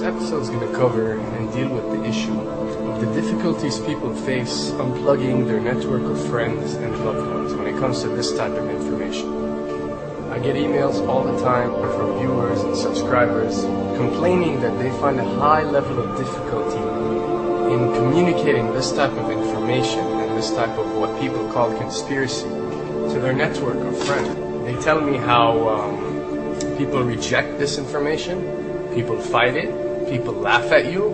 episode is going to cover and deal with the issue of the difficulties people face unplugging their network of friends and loved ones when it comes to this type of information. I get emails all the time from viewers and subscribers complaining that they find a high level of difficulty in communicating this type of information and this type of what people call conspiracy to their network of friends. They tell me how people reject this information, people fight it, people laugh at you,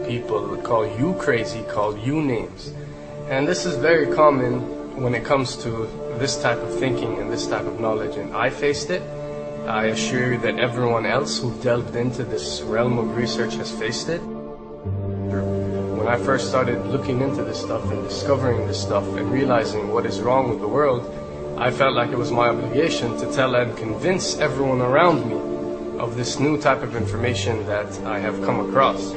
people call you crazy, call you names. And this is very common when it comes to this type of thinking and this type of knowledge, and I faced it. I assure you that everyone else who delved into this realm of research has faced it. When I first started looking into this stuff and discovering this stuff and realizing what is wrong with the world, I felt like it was my obligation to tell and convince everyone around me of this new type of information that I have come across.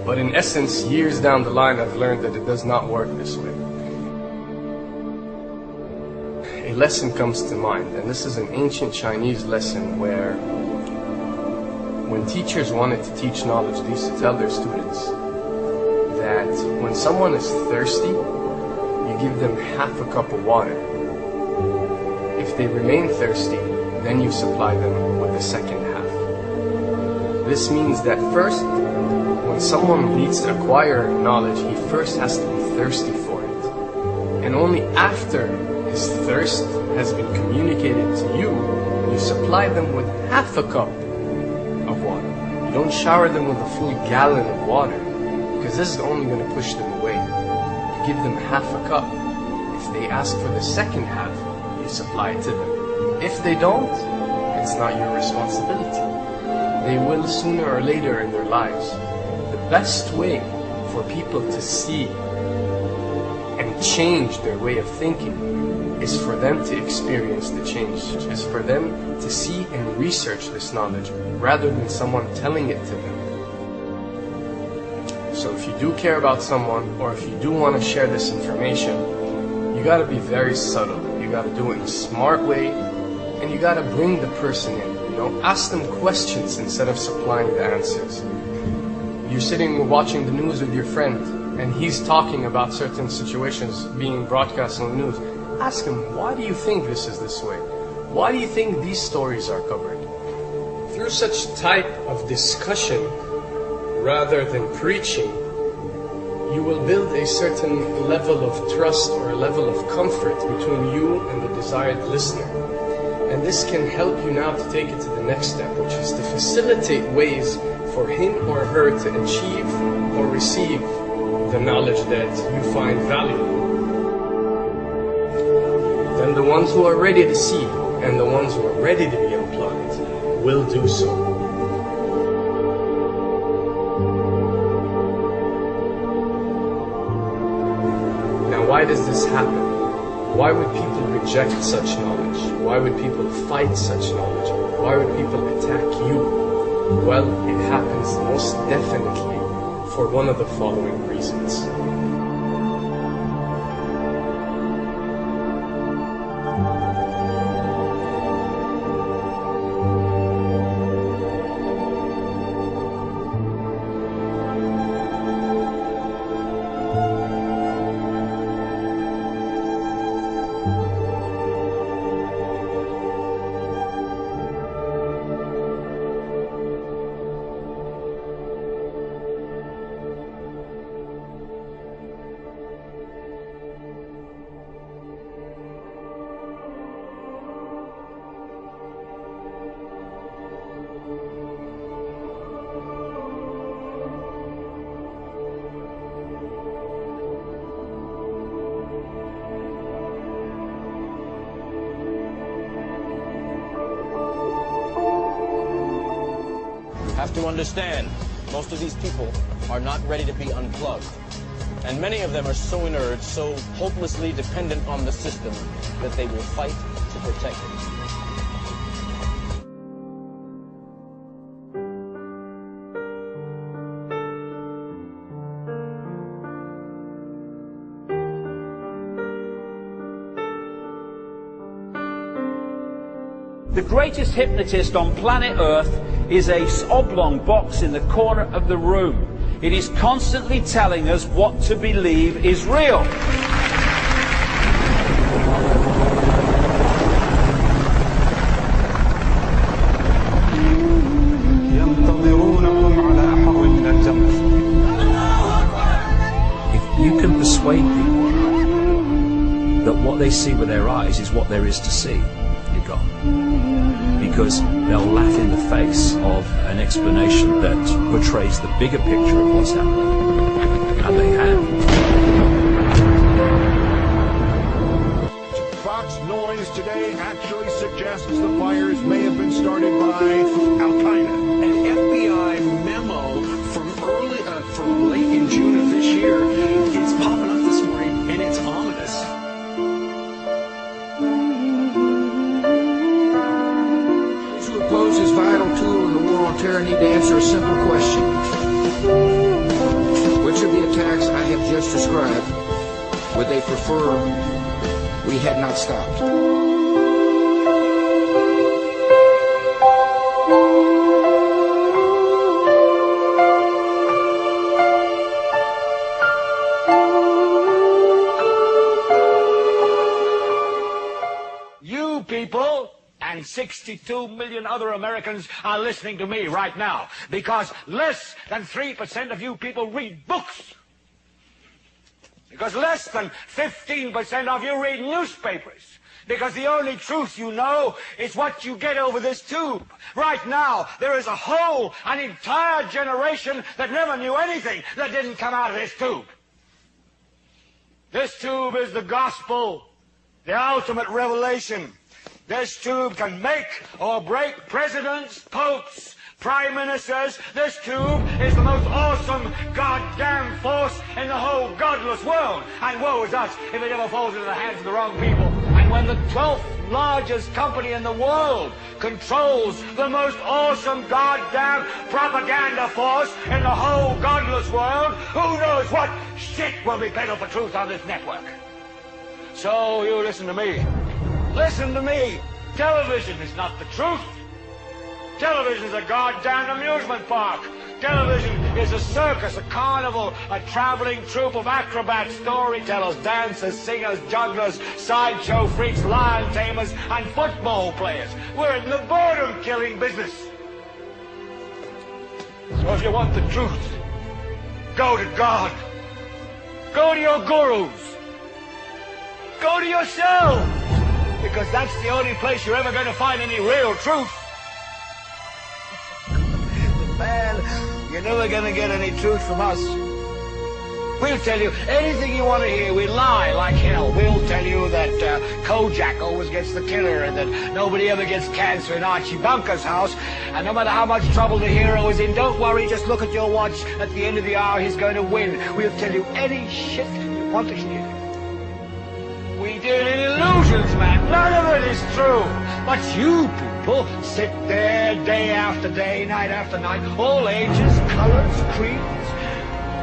But in essence, years down the line, I've learned that it does not work this way. A lesson comes to mind, and this is an ancient Chinese lesson where when teachers wanted to teach knowledge, they used to tell their students that when someone is thirsty, you give them half a cup of water. If they remain thirsty, then you supply them with the second half. This means that first, when someone needs to acquire knowledge, he first has to be thirsty for it. And only after his thirst has been communicated to you, you supply them with half a cup of water. You don't shower them with a full gallon of water, because this is only going to push them away. You give them half a cup. If they ask for the second half, you supply it to them. If they don't, it's not your responsibility. They will sooner or later in their lives. The best way for people to see and change their way of thinking is for them to experience the change, is for them to see and research this knowledge rather than someone telling it to them. So if you do care about someone, or if you do want to share this information, you got to be very subtle. You got to do it in a smart way, and you got to bring the person in. Ask them questions instead of supplying the answers. You're sitting watching the news with your friend, and he's talking about certain situations being broadcast on the news. Ask him, why do you think this is this way? Why do you think these stories are covered? Through such type of discussion, rather than preaching, you will build a certain level of trust or a level of comfort between you and the desired listener. And this can help you now to take it to the next step, which is to facilitate ways for him or her to achieve or receive the knowledge that you find valuable. Then the ones who are ready to see and the ones who are ready to be unplugged will do so. Why does this happen? Why would people reject such knowledge? Why would people fight such knowledge? Why would people attack you? Well, it happens most definitely for one of the following reasons. Have to understand, most of these people are not ready to be unplugged. And many of them are so inert, so hopelessly dependent on the system, that they will fight to protect it. The greatest hypnotist on planet Earth is a oblong box in the corner of the room. It is constantly telling us what to believe is real. If you can persuade people that what they see with their eyes is what there is to see, you're gone. Because they'll laugh in the face of an explanation that portrays the bigger picture of what's happening. And they have. Fox noise today actually suggests the fires may have been started by Al-Qaeda. An FBI memo from late in June of this year is popping up this morning, and it's ominous. Those who oppose this vital tool in the war on terror need to answer a simple question. Which of the attacks I have just described would they prefer we had not stopped? You people and 62 million other Americans are listening to me right now because less than 3% of you people read books. Because less than 15% of you read newspapers. Because the only truth you know is what you get over this tube. Right now, there is an entire generation that never knew anything that didn't come out of this tube. This tube is the gospel, the ultimate revelation. This tube can make or break presidents, popes, prime ministers. This tube is the most awesome goddamn force in the whole godless world. And woe is us if it ever falls into the hands of the wrong people. And when the 12th largest company in the world controls the most awesome goddamn propaganda force in the whole godless world, who knows what shit will be peddled for truth on this network. So you listen to me. Listen to me. Television is not the truth. Television is a goddamn amusement park. Television is a circus, a carnival, a traveling troupe of acrobats, storytellers, dancers, singers, jugglers, sideshow freaks, lion tamers, and football players. We're in the boredom-killing business. So if you want the truth, go to God. Go to your gurus. Go to yourself. Because that's the only place you're ever going to find any real truth. Man, you're never going to get any truth from us. We'll tell you anything you want to hear. We lie like hell. We'll tell you that Kojak always gets the killer and that nobody ever gets cancer in Archie Bunker's house. And no matter how much trouble the hero is in, don't worry, just look at your watch. At the end of the hour, he's going to win. We'll tell you any shit you want to hear. We deal in illusions, man. None of it is true. But you people sit there day after day, night after night, all ages, colors, creeds.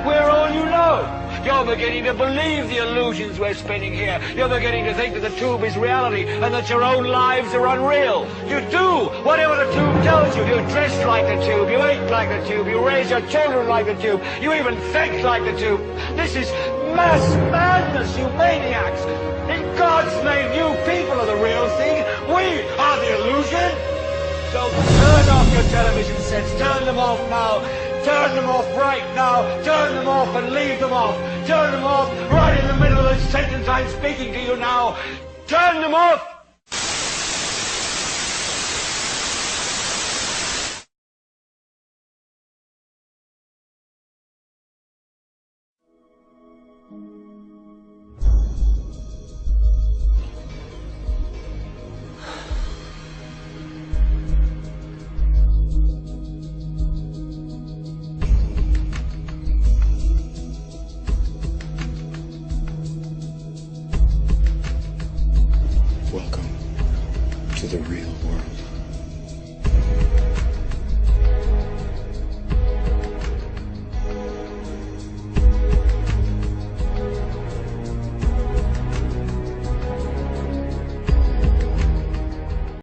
We're all you know. You're beginning to believe the illusions we're spinning here. You're beginning to think that the tube is reality and that your own lives are unreal. You do whatever the tube tells you. You dress like the tube. You eat like the tube. You raise your children like the tube. You even think like the tube. This is mass madness, you maniacs. In God's name, you people are the real thing. We are the illusion. So turn off your television sets. Turn them off now. Turn them off right now. Turn them off and leave them off. Turn them off right in the middle of the sentence I'm speaking to you now. Turn them off. Welcome to the real world.